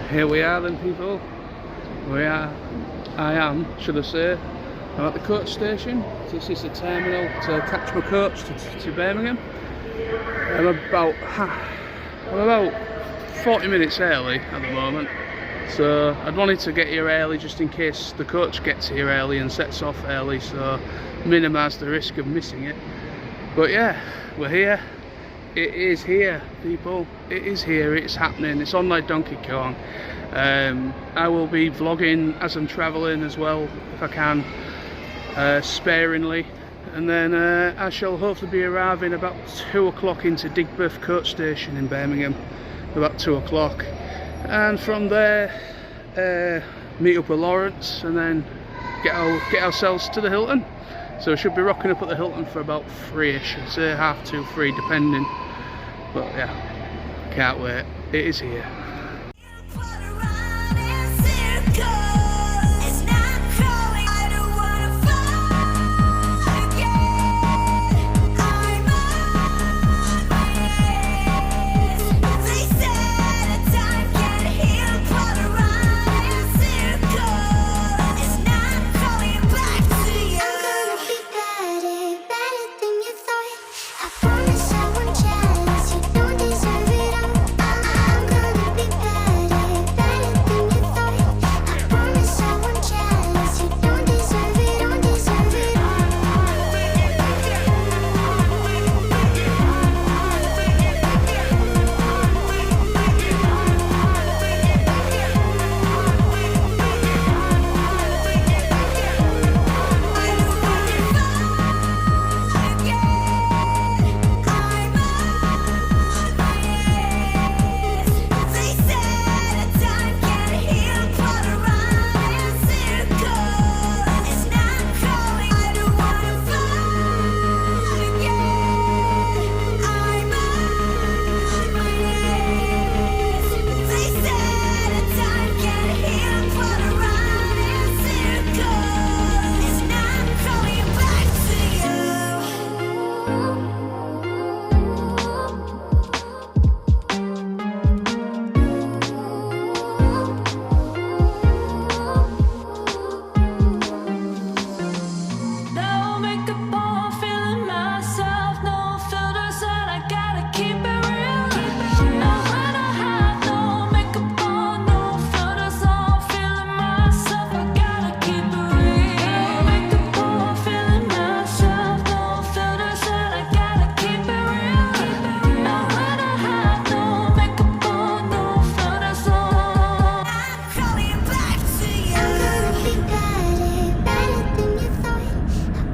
Here we are then, people. I am, should I say, I'm at the coach station. This is the terminal to catch my coach to Birmingham. I'm about 40 minutes early at the moment. So I'd wanted to get here early just in case the coach gets here early and sets off early, so minimise the risk of missing it. But yeah, we're here. It is here, people. It is here. It's happening. It's on like Donkey Kong. I will be vlogging as I'm travelling as well, if I can, sparingly. And then I shall hopefully be arriving about 2 o'clock into Digbeth coach station in Birmingham. About 2 o'clock. And from there, meet up with Lawrence and then get ourselves to the Hilton. So we should be rocking up at the Hilton for about 3ish, I'd say 2:30, 3 depending. But yeah, can't wait. It is here.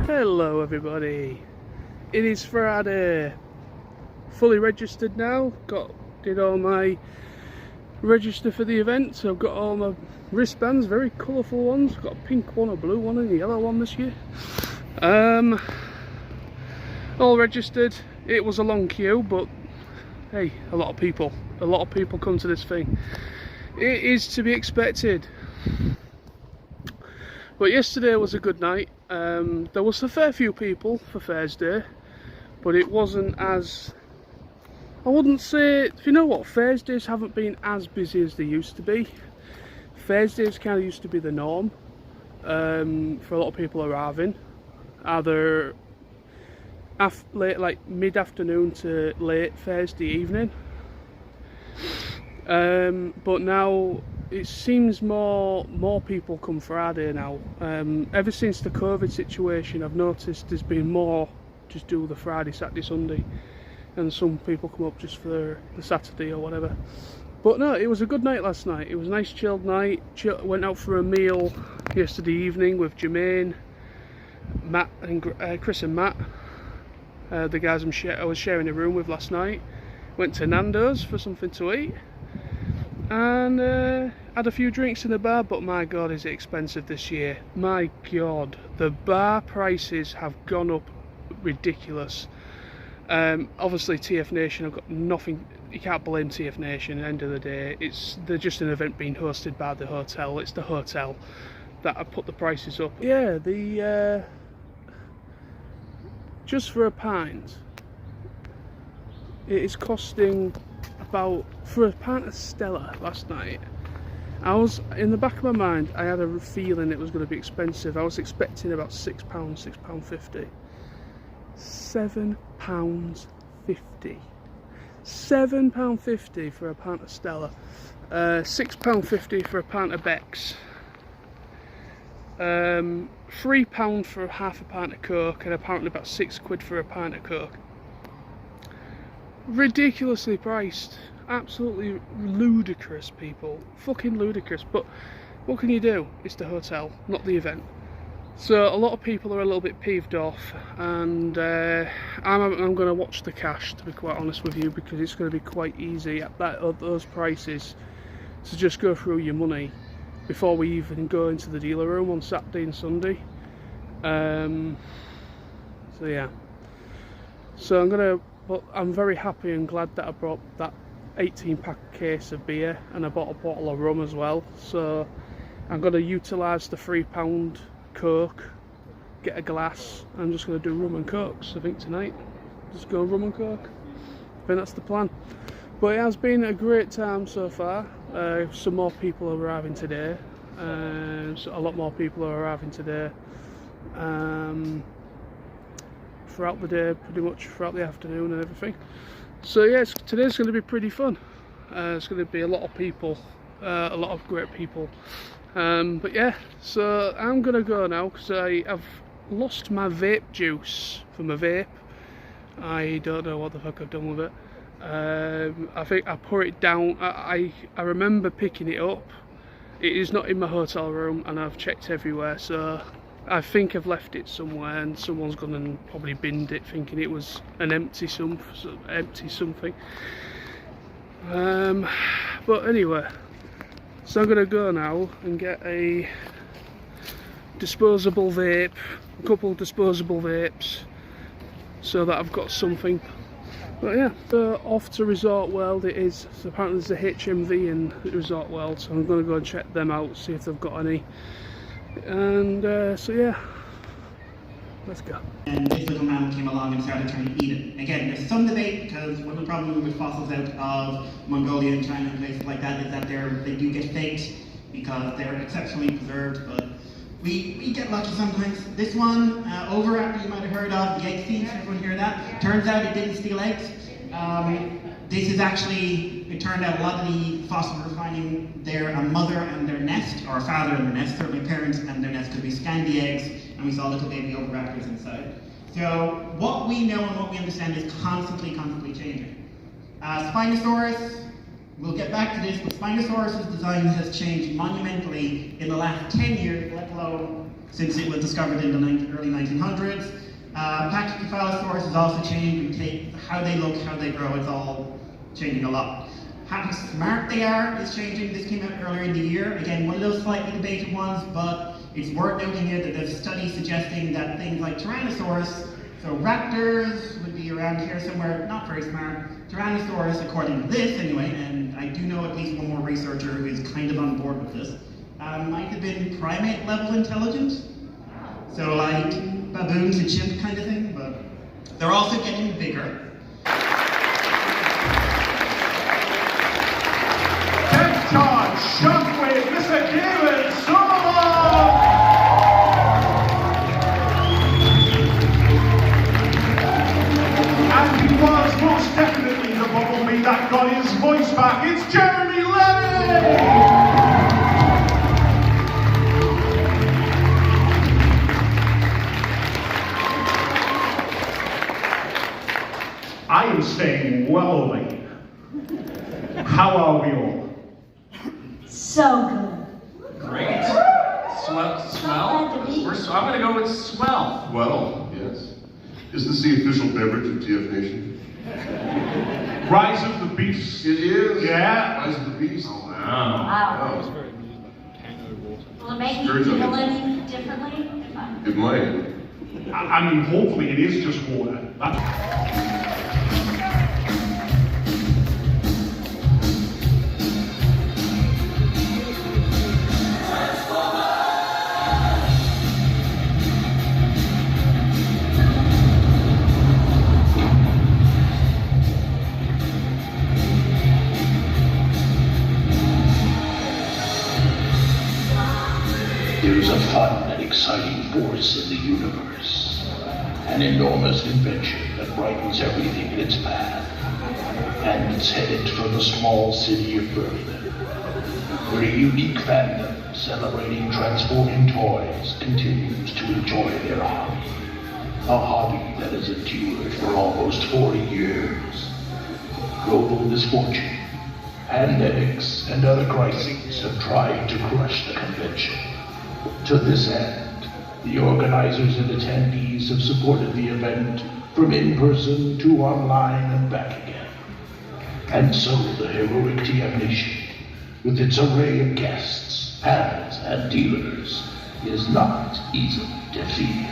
Hello everybody, it is Friday. Fully registered now. Did all my register for the event, so I've got all my wristbands, very colourful ones. Got a pink one, a blue one and a yellow one this year. All registered. It was a long queue, but hey, a lot of people come to this thing. It is to be expected. But yesterday was a good night. There was a fair few people for Thursday, but it wasn't as, I wouldn't say, you know what, Thursdays haven't been as busy as they used to be. Thursdays kind of used to be the norm for a lot of people arriving, either late, like mid-afternoon to late Thursday evening. But now it seems more people come Friday now. Ever since the COVID situation, I've noticed there's been more just do the Friday, Saturday, Sunday, and some people come up just for the Saturday or whatever. But no, it was a good night last night. It was a nice chilled night. Went out for a meal yesterday evening with Jermaine, Matt and Chris and Matt, the guys I was sharing a room with last night. Went to Nando's for something to eat. And had a few drinks in the bar, but my god, is it expensive this year. My god, the bar prices have gone up ridiculous. Obviously TFNation, I've got nothing, you can't blame TFNation at the end of the day. They're just an event being hosted by the hotel. It's the hotel that have put the prices up. Yeah, just for a pint, it is costing about, for a pint of Stella last night, in the back of my mind, I had a feeling it was going to be expensive. I was expecting about £6, £6.50. £7.50. £7.50 for a pint of Stella. £6.50 for a pint of Beck's. £3 for half a pint of Coke, and apparently about £6 for a pint of Coke. Ridiculously priced. Absolutely ludicrous, people. Fucking ludicrous. But what can you do? It's the hotel, not the event. So a lot of people are a little bit peeved off, and I'm going to watch the cash, to be quite honest with you, because it's going to be quite easy at those prices to just go through your money before we even go into the dealer room on Saturday and Sunday. So yeah. So but I'm very happy and glad that I brought that 18-pack case of beer, and I bought a bottle of rum as well. So I'm going to utilise the £3 Coke, get a glass. I'm just going to do rum and Cokes, I think, tonight. Just go rum and Coke. I think that's the plan. But it has been a great time so far. Some more people are arriving today. So a lot more people are arriving today. Throughout the day, pretty much throughout the afternoon and everything. So yeah, today's going to be pretty fun. It's going to be a lot of people, a lot of great people. But yeah, so I'm going to go now because I've lost my vape juice for my vape. I don't know what the fuck I've done with it. I think I put it down. I remember picking it up. It is not in my hotel room, and I've checked everywhere, so I think I've left it somewhere, and someone's gone and probably binned it thinking it was an empty something. But anyway, so I'm gonna go now and get a disposable vape, a couple of disposable vapes, so that I've got something. But yeah, so off to Resort World it is. So apparently there's a HMV in Resort World, so I'm going to go and check them out, see if they've got any. And so yeah, let's go. And this little man came along and started trying to eat it. Again, there's some debate, because one of the problems with fossils out of Mongolia and China and places like that is that they do get faked because they're exceptionally preserved, but we get lucky sometimes. This one, Overactor, you might have heard of, the egg thief. Everyone hear that? Turns out it didn't steal eggs. This is actually, it turned out a lot of the fossils we're finding, they're a mother and their nest, or a father and their nest, certainly parents and their nest, because we scanned the eggs and we saw little baby Overactors inside. So what we know and what we understand is constantly changing. Spinosaurus, we'll get back to this, but Spinosaurus' design has changed monumentally in the last 10 years, let alone since it was discovered in the early 1900s. Pachycephalosaurus has also changed. We take how they look, how they grow, it's all changing a lot. How smart they are is changing. This came out earlier in the year. Again, one of those slightly debated ones, but it's worth noting here that there's studies suggesting that things like Tyrannosaurus, so raptors would be around here somewhere, not very smart. Tyrannosaurus, according to this anyway, and I do know at least one more researcher who is kind of on board with this, might have been primate level intelligent. So like baboon to chimp kind of thing, but they're also getting bigger. Charge, Shockwave, Mr. Kevin, Solomon! And he was most definitely the bumblebee that got his voice back. It's Jeremy Levy! I am staying well over here. How are we all? So good. Great. Swell? I'm going to go with swell. Well, yes. Is this the official beverage of TFNation? Rise of the Beast. It is? Yeah. Rise of the Beast. Oh, wow. Wow. Oh. Will it make me feel any differently? It might. I mean, hopefully it is just water. force in the universe. An enormous invention that brightens everything in its path. And it's headed for the small city of Birmingham, where a unique fandom celebrating transforming toys continues to enjoy their hobby. A hobby that has endured for almost 40 years. Global misfortune, pandemics, and other crises have tried to crush the convention. To this end, the organizers and attendees have supported the event from in-person to online and back again. And so the heroic TFNation, with its array of guests, panels, and dealers, is not easily defeated.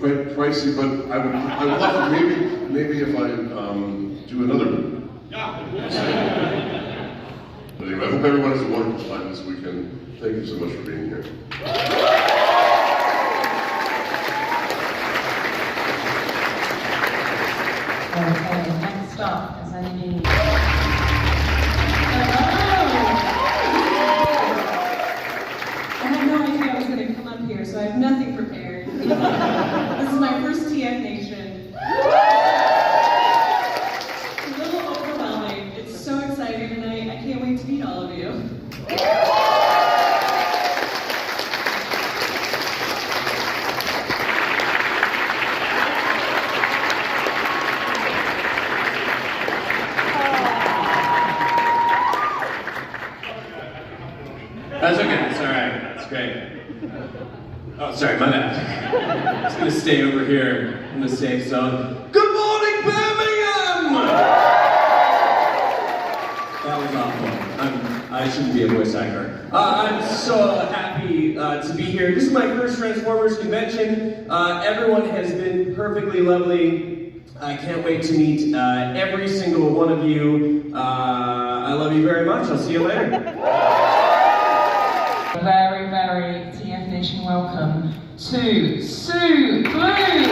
Quite pricey, but I would love it. Maybe if I do another movie. But anyway, I hope everyone has a wonderful time this weekend. Thank you so much for being here. Okay, next up is Amy. I had no idea I was going to come up here, so I have nothing prepared. This is my first TFNation. It's a little overwhelming. It's so exciting, and I can't wait to meet all of you. That's okay, it's alright, that's great. Oh, sorry, my bad. I'm just gonna stay over here in the safe zone. Good morning, Birmingham! That was awful. I shouldn't be a voice actor. I'm so happy to be here. This is my first Transformers convention. Everyone has been perfectly lovely. I can't wait to meet every single one of you. I love you very much. I'll see you later. Very, very TFNation welcome to Sue Blue.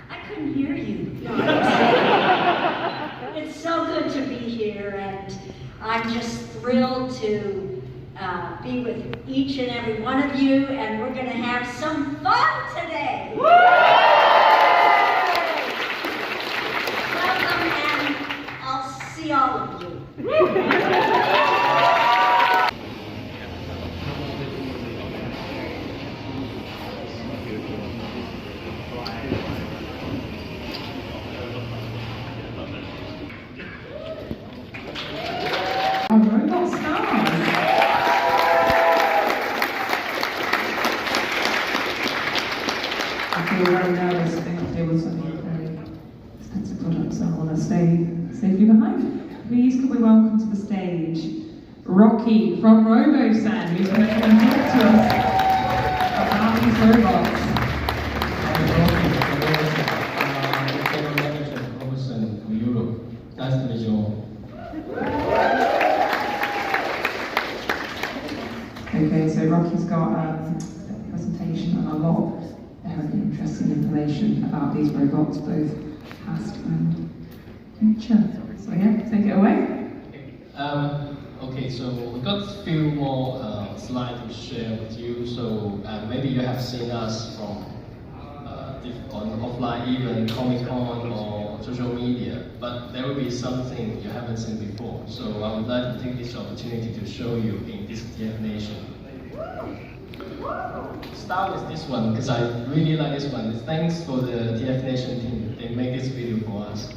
I couldn't hear you. It's so good to be here, and I'm just thrilled to be with each and every one of you, and we're going to have some fun today. Welcome, and I'll see all of you. Our robot stars. I feel very nervous being up here with something very expensive products. I want to stay safely behind. Please could we welcome to the stage Rocky from RoboSan, who's going to come and talk to us about these robots. Nice to meet you all. Okay, so Rocky's got a presentation and a lot of very interesting information about these robots, both past and future. So yeah, take it away. Okay, so we've got a few more slides to share with you. So maybe you have seen us from on offline event, Comic-Con or social media, but there will be something you haven't seen before. So I would like to take this opportunity to show you in this TFNation. Start with this one, because I really like this one. Thanks for the TFNation team. They made this video for us.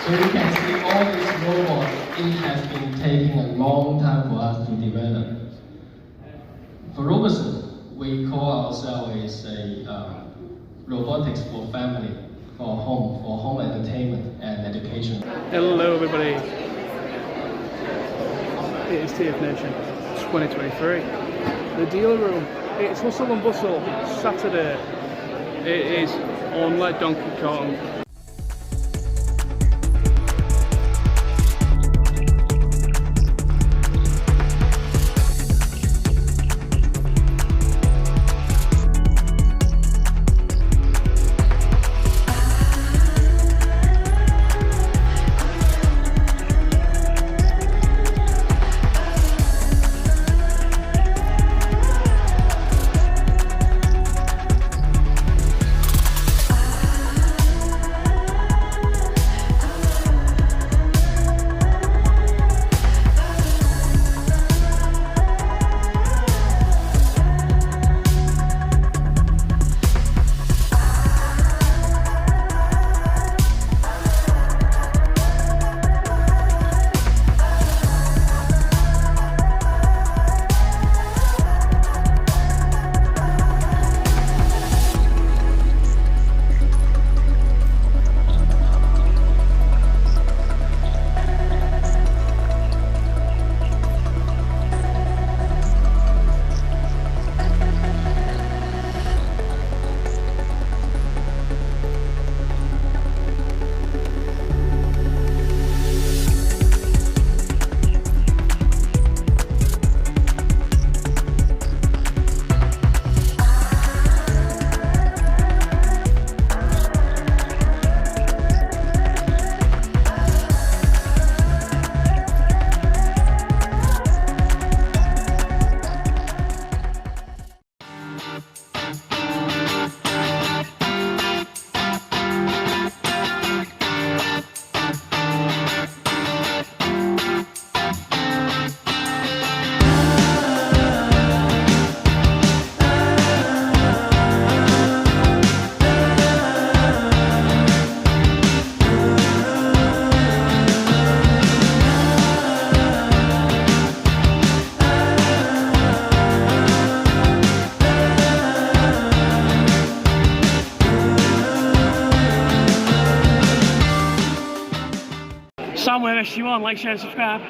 So you can see all these robots, it has been taking a long time for us to develop. For Robertson, we call ourselves a robotics for family, for home entertainment and education. Hello everybody, it is TFNation 2023, the dealer room. It's hustle and bustle, Saturday, it is on like Donkey Kong. Somewhere if you want, like, share and subscribe.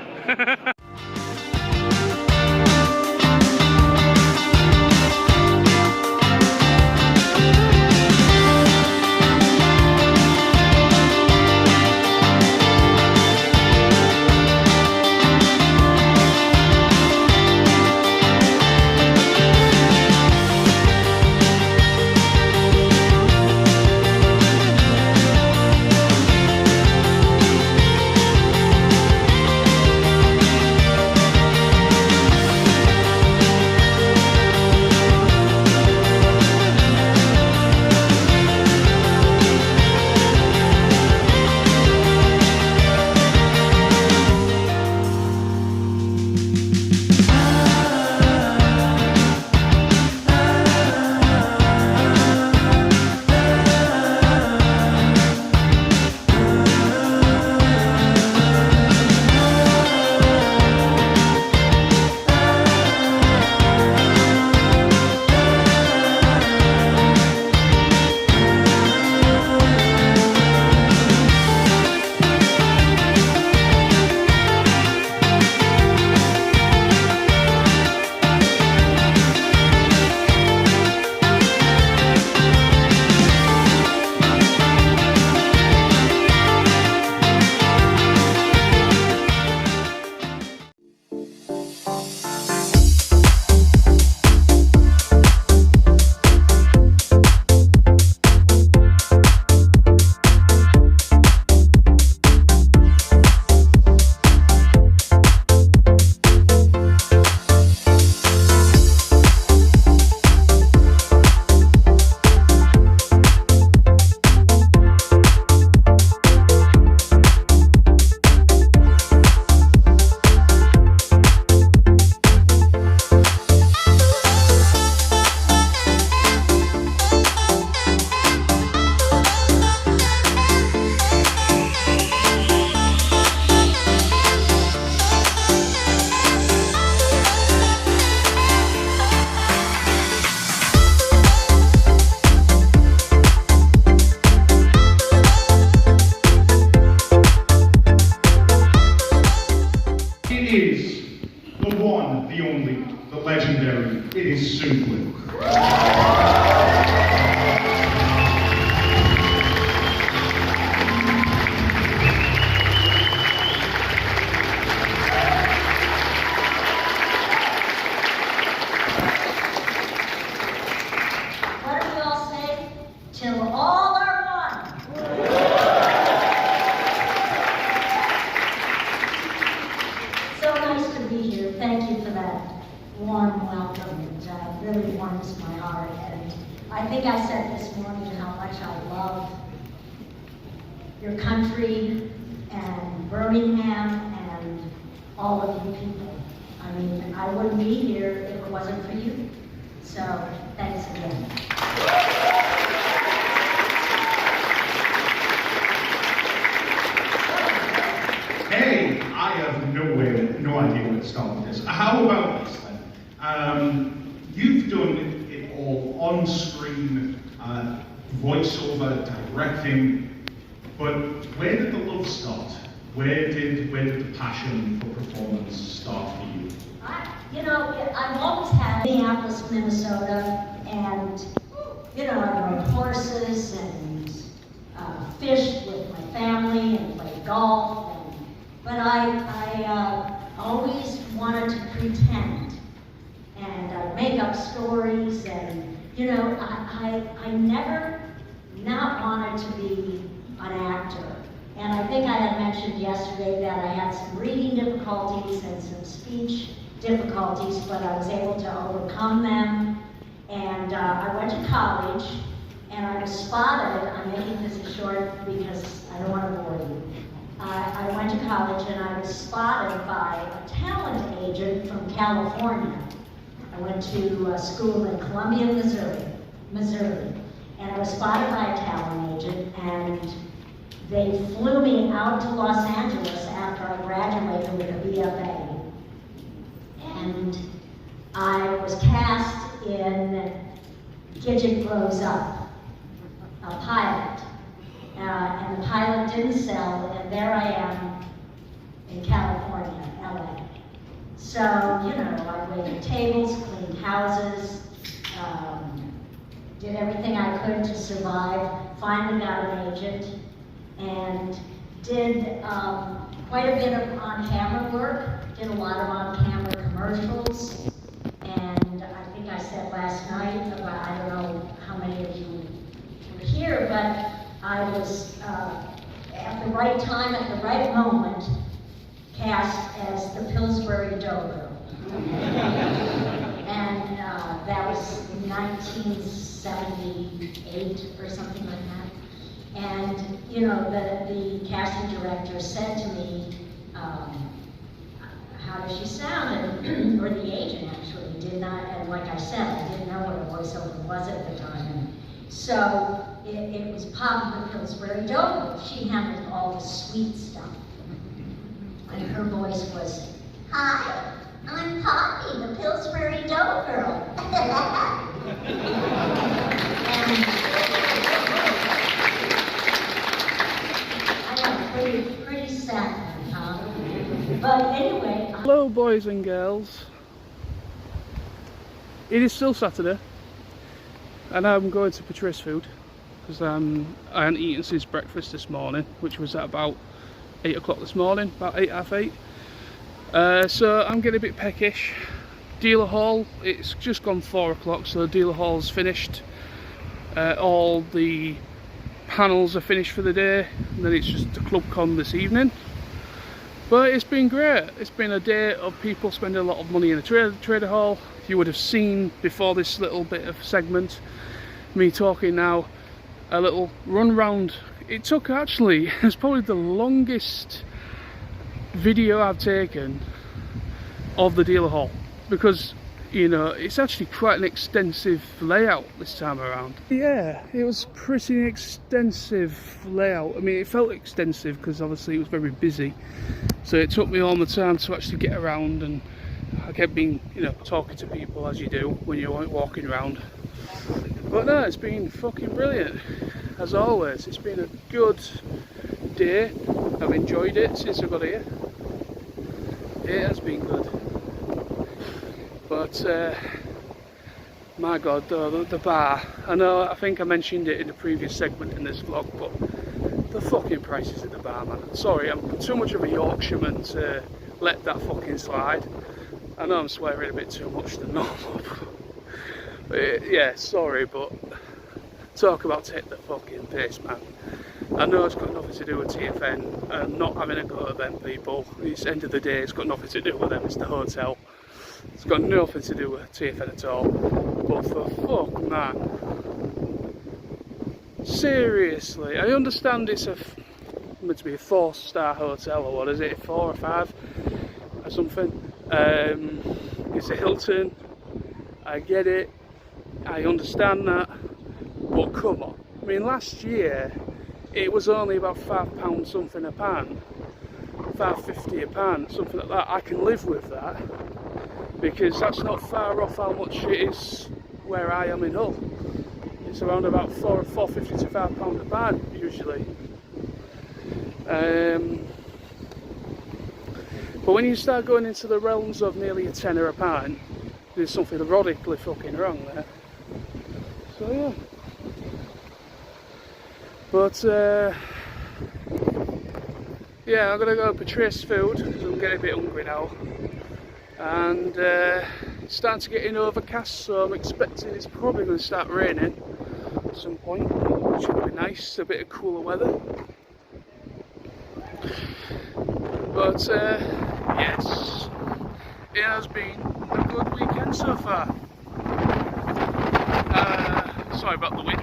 think I said this morning how much I love your country and Birmingham and all of you people. I mean, I wouldn't be here if it wasn't for you. So, thanks again. Hey, I have no idea where to start with this. How about this then? You've done it all on screen, voiceover, directing, but where did the love start? Where did the passion for performance start for you? I've always had Minneapolis, Minnesota, and I rode horses and fished with my family and played golf. But I always wanted to pretend, and I'd make up stories, and I never not wanted to be an actor. And I think I had mentioned yesterday that I had some reading difficulties and some speech difficulties, but I was able to overcome them. And I went to college, and I was spotted. I'm making this short because I don't want to bore you. I went to college, and I was spotted by a talent agent from California. I went to school in Columbia, Missouri, and I was spotted by a talent agent, and they flew me out to Los Angeles after I graduated with a BFA. And I was cast in Gidget Grows Up, a pilot. And the pilot didn't sell, and there I am in California, LA. So, I waited tables, cleaned houses, did everything I could to survive, finally got an agent, and did quite a bit of on-camera work, did a lot of on-camera commercials, and I think I said last night, about, I don't know how many of you were here, but I was, at the right time, at the right moment, cast as the Pillsbury Dough Girl. And that was 1978 or something like that. And, the casting director said to me, how does she sound? And, or the agent actually did not, and like I said, I didn't know what a voiceover was at the time. And so it was Poppy the Pillsbury Dough Girl. She handled all the sweet stuff. And her voice was, "Hi, I'm Poppy the Pillsbury Dough Girl." And I got pretty sad, huh? But anyway. Hello boys and girls. It is still Saturday, and I'm going to Patrice Food because I hadn't eaten since breakfast this morning, which was at about 8 o'clock this morning, about 8, half 8. So I'm getting a bit peckish. Dealer hall, it's just gone 4 o'clock, so dealer hall's finished. All the panels are finished for the day, and then it's just the club con this evening. But it's been great. It's been a day of people spending a lot of money in the trader hall. You would have seen before this little bit of segment me talking now a little run round. It took actually, it's probably the longest video I've taken of the dealer hall, because it's actually quite an extensive layout this time around. Yeah, it was pretty extensive layout. I mean, it felt extensive because obviously it was very busy, so it took me all the time to actually get around, and I kept being talking to people as you do when you're walking around. But no, it's been fucking brilliant as always. It's been a good day. I've enjoyed it since I got here. It has been good. But my god, the bar, I think I mentioned it in the previous segment in this vlog, but the fucking prices at the bar, man. Sorry, I'm too much of a Yorkshireman to let that fucking slide. I know I'm swearing a bit too much than normal, but yeah, sorry, but talk about take the fucking piss, man. I know it's got nothing to do with TFN and not having a go at them people. It's the end of the day, it's got nothing to do with them, it's the hotel. It's got nothing to do with TFN at all. But for fuck, man, Seriously, I understand it's meant to be a 4-star hotel, or what is it, 4 or 5 or something. It's a Hilton. I get it. I understand that. But come on. I mean, last year it was only about £5 something a pound, £5.50 a pound, something like that. I can live with that because that's not far off how much it is where I am in Hull. It's around about £4.50 to £5 a pound usually. But when you start going into the realms of nearly a tenner a pint, there's something radically fucking wrong there. So yeah. But yeah, I'm gonna go purchase food because I'm getting a bit hungry now. And it's starting to get in overcast, so I'm expecting it's probably going to start raining at some point, which would be nice, a bit of cooler weather. But yes, it has been a good weekend so far. Sorry about the wind.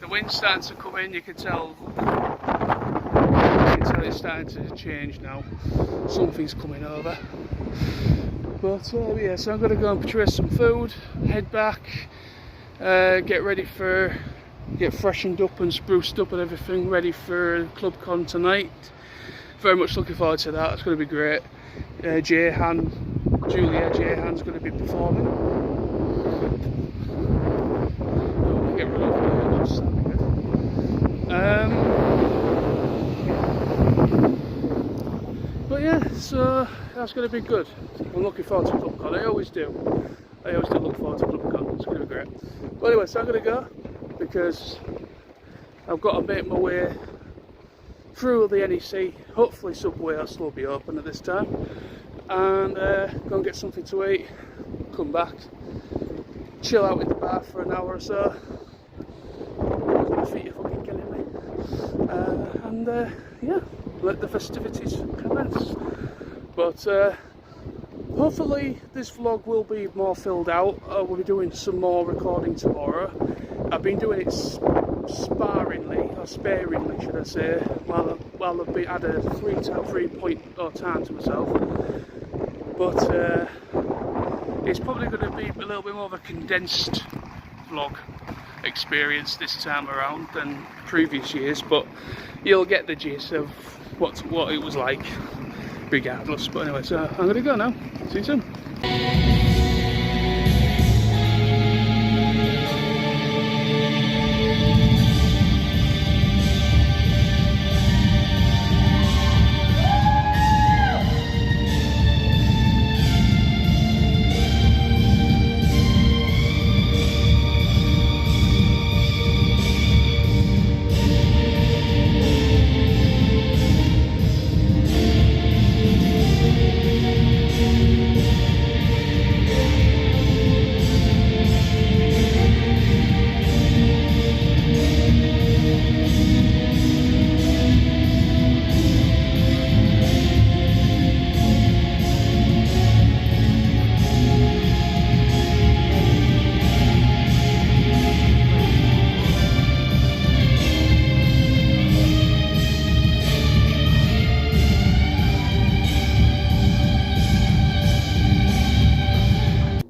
The wind's starting to come in, you can tell it's starting to change now. Something's coming over. But yeah, so I'm going to go and purchase some food, head back, get freshened up and spruced up and everything, ready for ClubCon tonight. Very much looking forward to that, it's going to be great. Julia Jehan's going to be performing. Get rid of just sounding good. But yeah, so that's going to be good. I'm looking forward to ClubCon, I always do. I always do look forward to ClubCon, it's going to be great. But anyway, so I'm going to go because I've got to make my way through the NEC. Hopefully Subway will still be open at this time. And go and get something to eat, come back, chill out in the bar for an hour or so. My feet are fucking killing me. And yeah, let the festivities commence. But hopefully this vlog will be more filled out. We'll be doing some more recording tomorrow. I've been doing it sparingly should I say, while I've had a 3.0 time to myself. But it's probably going to be a little bit more of a condensed vlog experience this time around than previous years, but you'll get the gist of what it was like regardless. But anyway, so I'm going to go now. See you soon.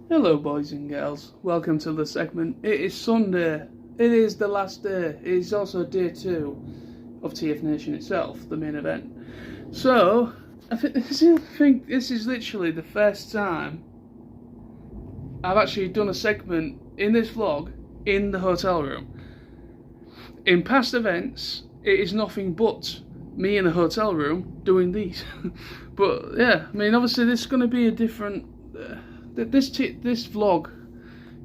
Hello boys and girls, welcome to the segment. It is Sunday, it is the last day, it is also day 2 of TFNation itself, the main event. So, I think this is literally the first time I've actually done a segment in this vlog in the hotel room. In past events, it is nothing but me in a hotel room doing these. But yeah, I mean obviously this is going to be a different... This vlog,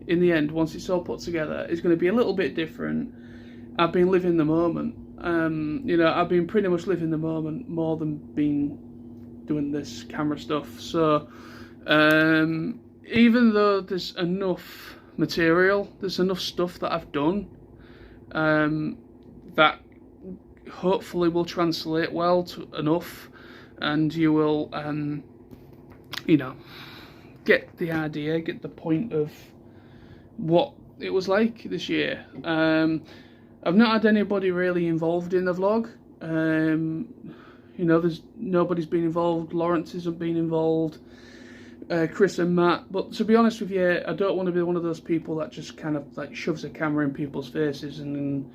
in the end, once it's all put together, is going to be a little bit different. I've been living the moment. You know, I've been pretty much living the moment more than been doing this camera stuff. So, even though there's enough material, there's enough stuff that I've done that hopefully will translate well to enough, and you will, you know, get the idea, get the point of what it was like this year. I've not had anybody really involved in the vlog. You know, there's nobody's been involved. Lawrence hasn't been involved. Chris and Matt. But to be honest with you, I don't want to be one of those people that just kind of like shoves a camera in people's faces and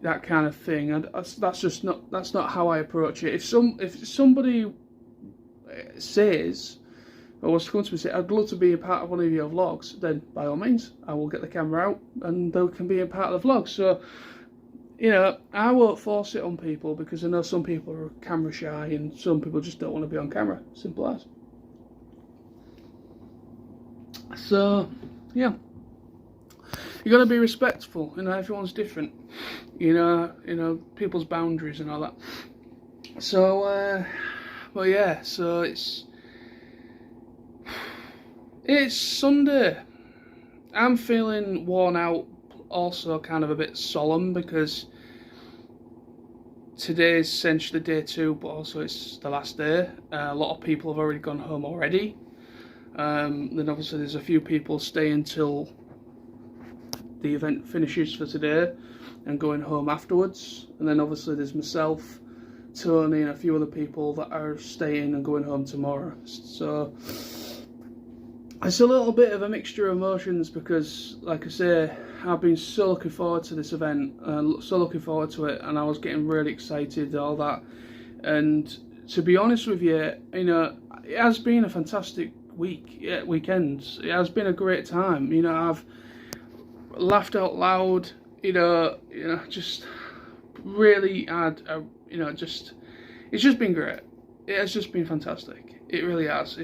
that kind of thing. And that's not how I approach it. If somebody says, or was to come to me and say, I'd love to be a part of one of your vlogs, then by all means, I will get the camera out and they can be a part of the vlog. So, you know, I won't force it on people because I know some people are camera shy and some people just don't want to be on camera. Simple as. So, yeah. You got to be respectful. You know, everyone's different. You know, people's boundaries and all that. So, well, yeah. So it's Sunday. I'm feeling worn out. Also, kind of a bit solemn because today's essentially day 2, but also it's the last day. A lot of people have already gone home already. Then obviously there's a few people staying till the event finishes for today and going home afterwards. And then obviously there's myself, Tony, and a few other people that are staying and going home tomorrow. So it's a little bit of a mixture of emotions because, like I say, I've been so looking forward to this event, so looking forward to it, and I was getting really excited, all that. And to be honest with you, you know, it has been a fantastic weekend. It has been a great time. You know, I've laughed out loud. You know, just really had a, you know, it's just been great. It has just been fantastic. It really has.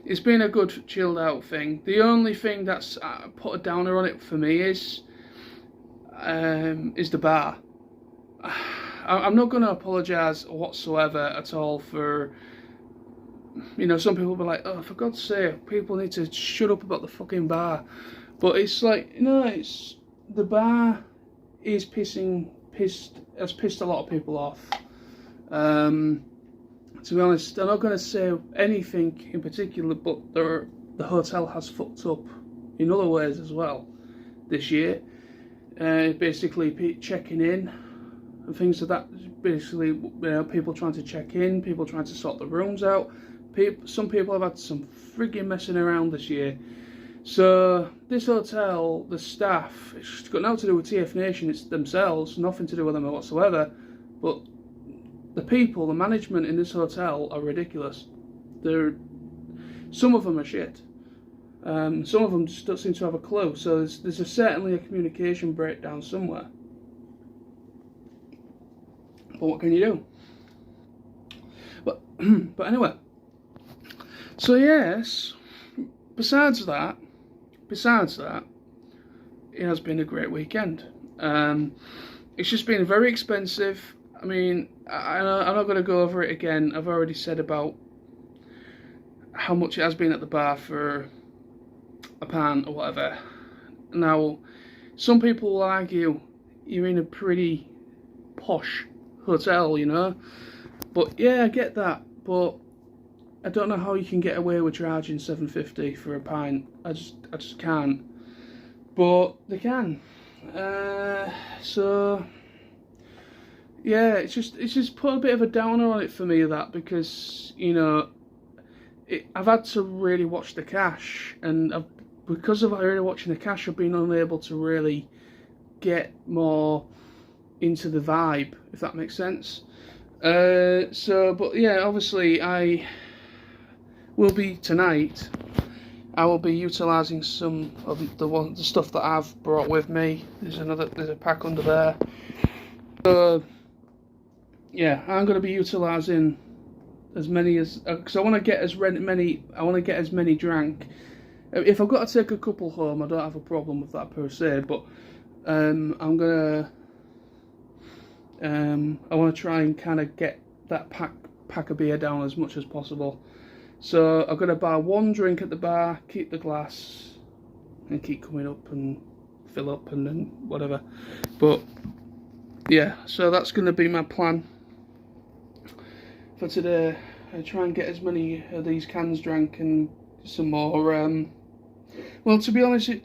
It's been a good chilled out thing. The only thing that's put a downer on it for me is the bar. I'm not going to apologise whatsoever at all for, you know, some people will be like, oh, for God's sake, people need to shut up about the fucking bar. But it's like, you know, it's, the bar is has pissed a lot of people off. To be honest, I'm not going to say anything in particular, but the hotel has fucked up in other ways as well this year. Basically, checking in and things like that. Basically, you know, people trying to check in, people trying to sort the rooms out. Some people have had some frigging messing around this year. So this hotel, the staff, it's got nothing to do with TFNation, it's themselves, nothing to do with them whatsoever. But the people, the management in this hotel are ridiculous. Some of them are shit. Some of them just don't seem to have a clue. So there's certainly a communication breakdown somewhere. But what can you do? But anyway. So yes, besides that, it has been a great weekend. It's just been very expensive. I mean, I'm not going to go over it again. I've already said about how much it has been at the bar for a pint or whatever. Now, some people will argue you're in a pretty posh hotel, you know. But yeah, I get that. But I don't know how you can get away with charging $7.50 for a pint. I just can't. But they can. So yeah, it's just put a bit of a downer on it for me, that, because, you know, I've had to really watch the cash, and because of really watching the cash, I've been unable to really get more into the vibe, if that makes sense. But yeah, obviously I will be tonight. I will be utilising some of the stuff that I've brought with me. There's a pack under there. So yeah, I'm going to be utilising as many as, because I want to get as many drank. If I've got to take a couple home, I don't have a problem with that per se. But I want to try and kind of get that pack of beer down as much as possible. So I'm going to buy one drink at the bar, keep the glass, and keep coming up and fill up and then whatever. But yeah, so that's going to be my plan for today. I try and get as many of these cans drank and some more. Well, to be honest, it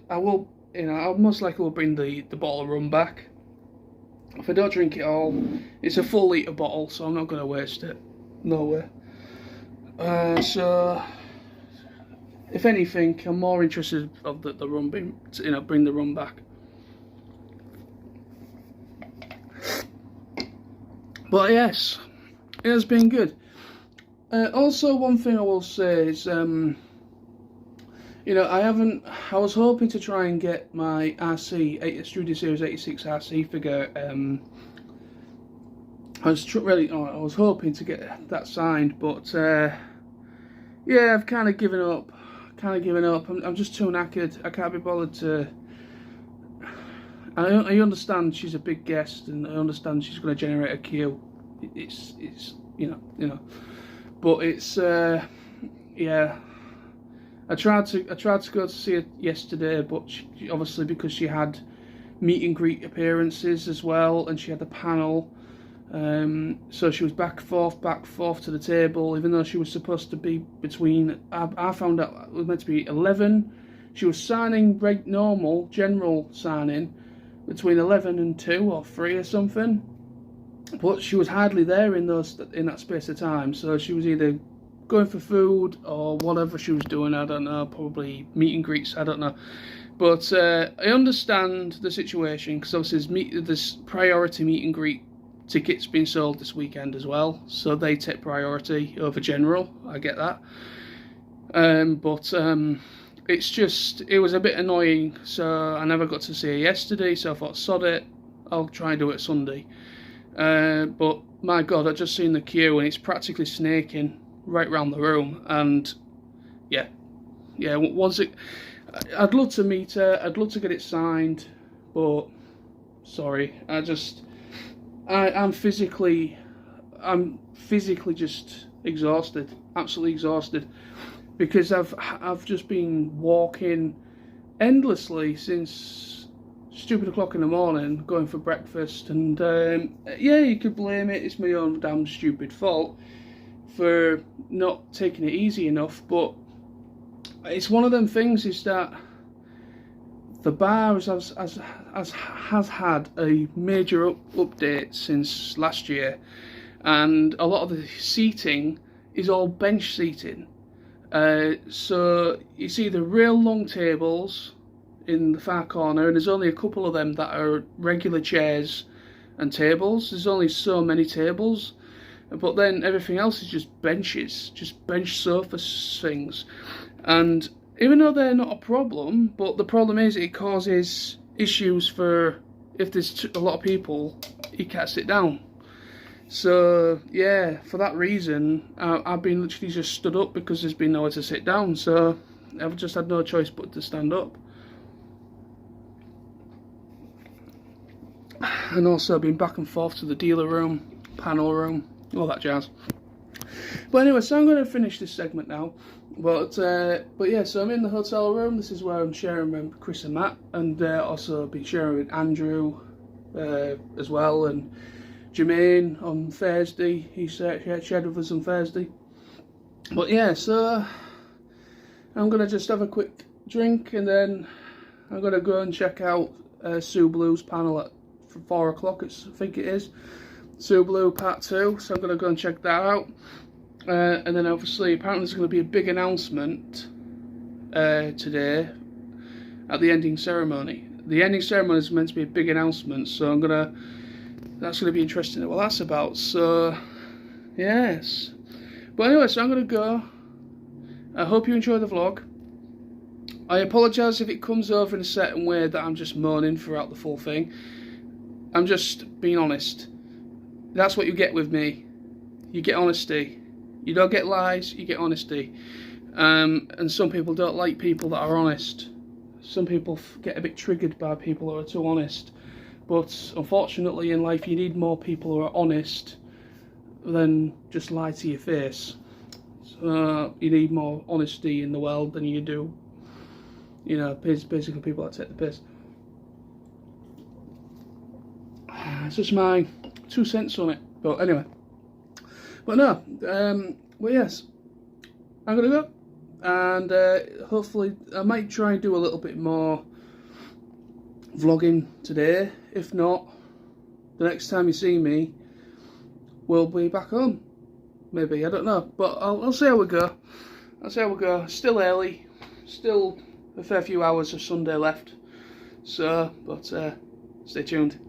you know, I'll most likely will bring the bottle of rum back. If I don't drink it all, it's a full litre bottle, so I'm not going to waste it. No way. So, if anything, I'm more interested of the rum being, you know, bring the rum back. But yes, it has been good. Also, one thing I will say is, you know, I was hoping to try and get my RC, Studio Series 86 RC figure. I was hoping to get that signed, but yeah, I've kind of given up. I'm just too knackered. I can't be bothered to. I understand she's a big guest, and I understand she's going to generate a queue. It's you know, but it's yeah. I tried to go to see her yesterday, but she, obviously because she had meet and greet appearances as well, and she had the panel, so she was back forth to the table, even though she was supposed to be between. I found out it was meant to be 11. She was signing normal general signing between 11 and 2 or 3 or something, but she was hardly there in that space of time. So she was either going for food or whatever she was doing. I don't know, probably meet and greets, I don't know. But I understand the situation, because obviously there's priority meet and greet tickets being sold this weekend as well, so they take priority over general. I get that. But it was a bit annoying, so I never got to see her yesterday, so I thought, sod it, I'll try and do it Sunday. But my God, I've just seen the queue and it's practically snaking right round the room, and yeah, I'd love to meet her, I'd love to get it signed, but sorry, I'm physically just exhausted, absolutely exhausted, because I've just been walking endlessly since stupid o'clock in the morning, going for breakfast, and yeah, you could blame it, it's my own damn stupid fault for not taking it easy enough, but it's one of them things, is that the bar has had a major update since last year, and a lot of the seating is all bench seating. So you see the real long tables in the far corner, and there's only a couple of them that are regular chairs and tables. There's only so many tables, but then everything else is just benches, just bench sofa things. And even though they're not a problem, but the problem is it causes issues for, if there's a lot of people, you can't sit down. So yeah, for that reason, I've been literally just stood up, because there's been nowhere to sit down, so I've just had no choice but to stand up. And also been back and forth to the dealer room, panel room, all that jazz. But anyway, so I'm going to finish this segment now. But yeah, so I'm in the hotel room. This is where I'm sharing with Chris and Matt, and also been sharing with Andrew as well, and Jermaine on Thursday. He shared with us on Thursday. But yeah, so I'm going to just have a quick drink, and then I'm going to go and check out Sue Blue's panel at 4 o'clock, I think it is. Sue Blue Part 2, so I'm going to go and check that out. And then obviously, apparently there's going to be a big announcement today at the ending ceremony. The ending ceremony is meant to be a big announcement, so that's going to be interesting what that's about. So, yes. But anyway, so I'm going to go. I hope you enjoy the vlog. I apologise if it comes over in a certain way that I'm just moaning throughout the full thing. I'm just being honest. That's what you get with me. You get honesty. You don't get lies, you get honesty. And some people don't like people that are honest. Some people get a bit triggered by people who are too honest. But unfortunately in life you need more people who are honest than just lie to your face. So you need more honesty in the world than you do, you know, basically people that take the piss. It's just my 2 cents on it. But anyway. But no, well yes, I'm going to go, and hopefully I might try and do a little bit more vlogging today. If not, the next time you see me, we'll be back home. Maybe, I don't know, but I'll see how we go. I'll see how we go. Still early, still a fair few hours of Sunday left. So, but stay tuned.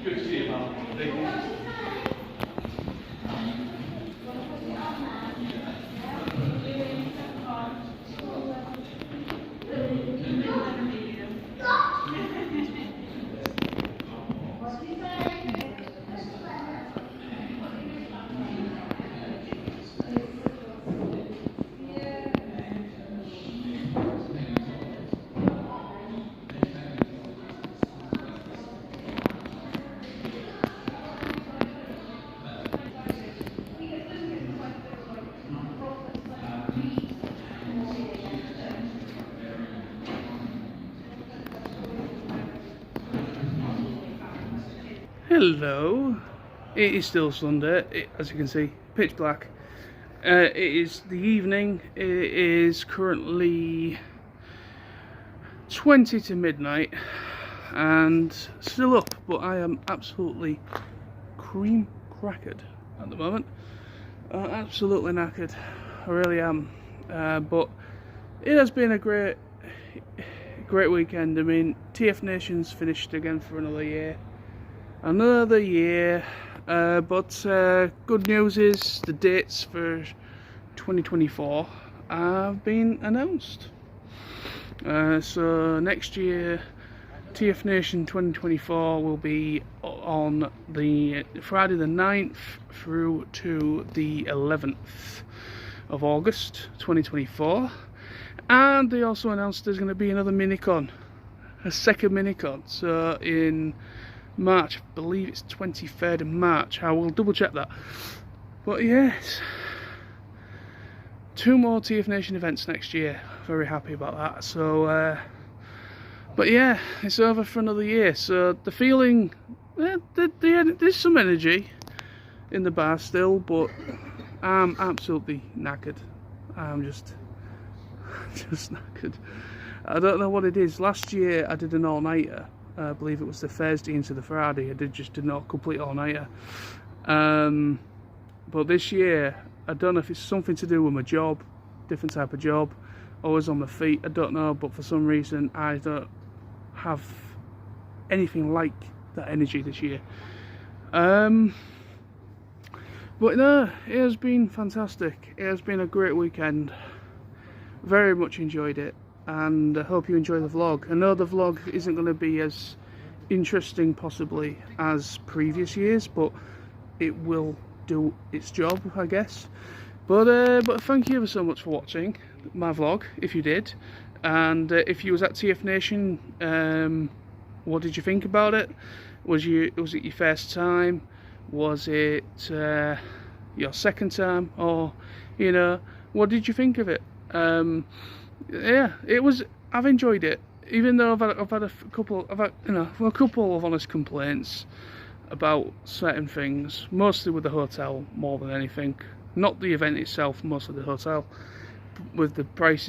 Good to see you, pal. Thank you. Hello, it is still Sunday, as you can see, pitch black. It is the evening, it is currently 20 to midnight and still up, but I am absolutely cream crackered at the moment. Absolutely knackered, I really am. But it has been a great weekend. I mean, TFNation's finished again for another year. But good news is the dates for 2024 have been announced. So next year, TFNation 2024 will be on the Friday the 9th through to the 11th of August 2024. And they also announced there's going to be another minicon, a second minicon. So in March, I believe it's 23rd of March. I will double check that. But yes, 2 more TFNation events next year. Very happy about that. So, but yeah, it's over for another year. So the feeling, there's some energy in the bar still, but I'm absolutely knackered. I'm just knackered. I don't know what it is. Last year I did an all-nighter. I believe it was the Thursday into the Friday. I did not complete all-nighter. But this year, I don't know if it's something to do with my job, different type of job, always on my feet, I don't know, but for some reason I don't have anything like that energy this year. But no, it has been fantastic. It has been a great weekend. Very much enjoyed it. And I hope you enjoy the vlog. I know the vlog isn't going to be as interesting possibly as previous years, but it will do its job, I guess. But thank you ever so much for watching my vlog, if you did. And if you was at TFNation, what did you think about it? Was it your first time? Was it your second time? Or, you know, what did you think of it? Yeah, it was. I've enjoyed it, even though I've had a couple of honest complaints about certain things, mostly with the hotel more than anything. Not the event itself, mostly the hotel. With the price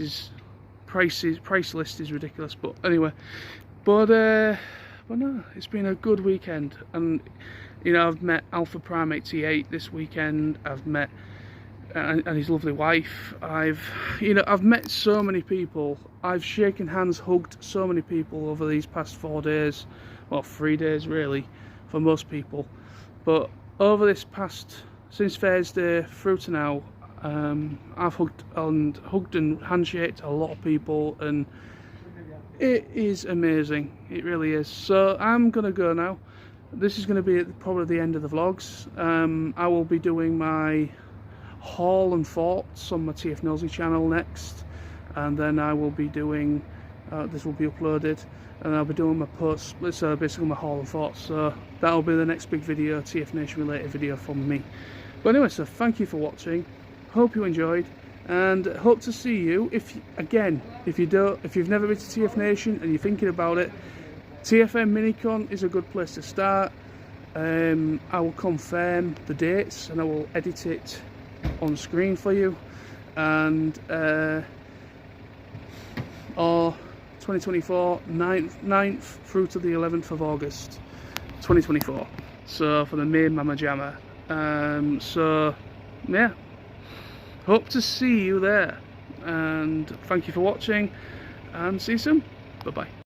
list is ridiculous. But anyway, but no, it's been a good weekend, and you know, I've met Alpha Prime 88 this weekend. I've met and his lovely wife. I've met so many people. I've shaken hands, hugged so many people over these past 4 days, well, 3 days really, for most people. But over this past, since Thursday through to now, I've hugged and handshaked a lot of people, and it is amazing. It really is. So I'm gonna go now. This is going to be probably the end of the vlogs. I will be doing my haul and thoughts on my TF Nosy channel next, and then I will be doing this will be uploaded, and I'll be doing my post, so basically my haul and thoughts. So that'll be the next big video, TF Nation related video from me. But anyway, so thank you for watching, hope you enjoyed, and hope to see you. If you've never been to TFNation and you're thinking about it, TFN Minicon is a good place to start. I will confirm the dates and I will edit it on screen for you, and or 2024 9th through to the 11th of August 2024, so for the main Mama Jamma. So yeah, hope to see you there, and thank you for watching, and see you soon. Bye bye.